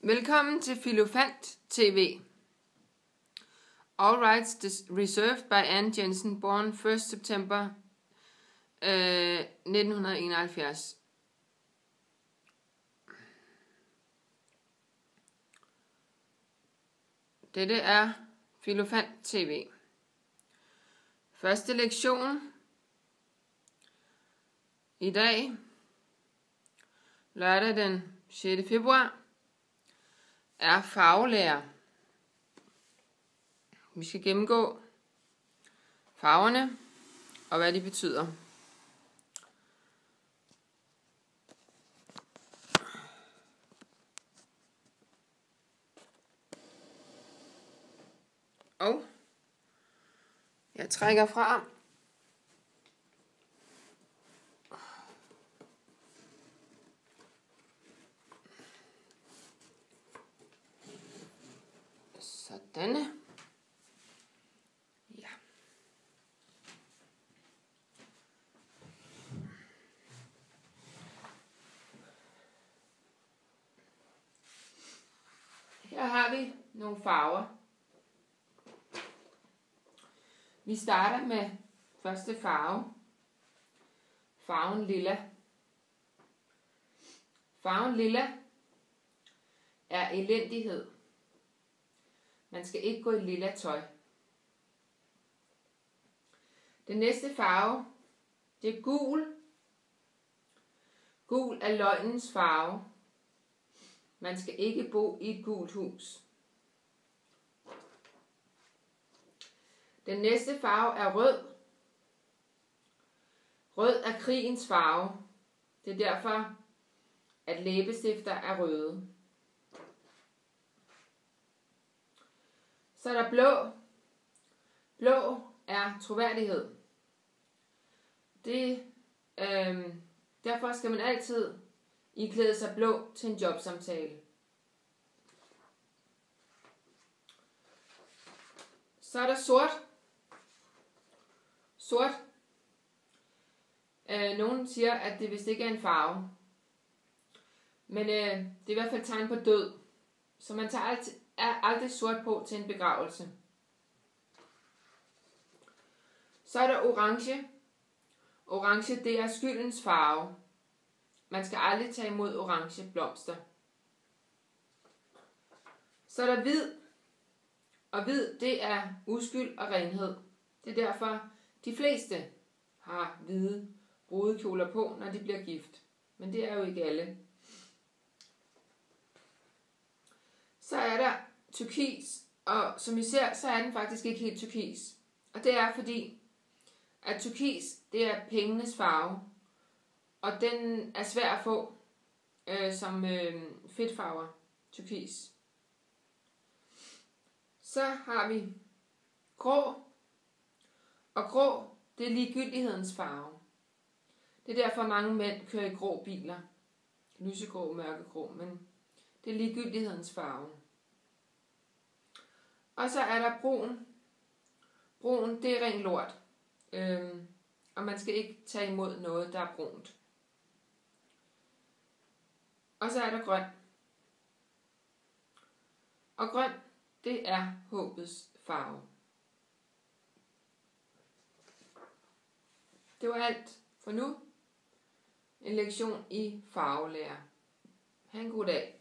Velkommen til Filofant TV. All rights reserved by Anne Jensen, born 1. September 1971. Dette er Filofant TV. Første lektion i dag, lørdag den 6. februar, er farvelære. Vi skal gennemgå farverne og hvad de betyder. Og jeg trækker fra. Sådan. Ja. Her har vi nogle farver. Vi starter med første farve. Farven lilla. Farven lilla er elendighed. Man skal ikke gå i lilla tøj. Den næste farve, det er gul. Gul er løgnens farve. Man skal ikke bo i et gult hus. Den næste farve er rød. Rød er krigens farve. Det er derfor, at læbestifter er røde. Så er der blå. Blå er troværdighed. Derfor skal man altid iklæde sig blå til en jobsamtale. Så er der sort. Sort. Nogen siger, at det vist ikke er en farve. Men det er i hvert fald tegn på død. Så man tager aldrig sort på til en begravelse. Så er der orange. Orange, det er skyldens farve. Man skal aldrig tage imod orange blomster. Så er der hvid. Og hvid, det er uskyld og renhed. Det er derfor, de fleste har hvide brudekjoler på, når de bliver gift. Men det er jo ikke alle. Så er der turkis, og som I ser, så er den faktisk ikke helt turkis. Og det er fordi, at turkis, det er pengenes farve, og den er svær at få som fedtfarver, turkis. Så har vi grå, og grå, det er ligegyldighedens farve. Det er derfor mange mænd kører i grå biler, lysegrå, mørkegrå, men det er ligegyldighedens farve. Og så er der brun. Brun, det er ren lort. Og man skal ikke tage imod noget, der er brunt. Og så er der grøn. Og grøn, det er håbets farve. Det var alt for nu. En lektion i farvelære. Ha' en god dag.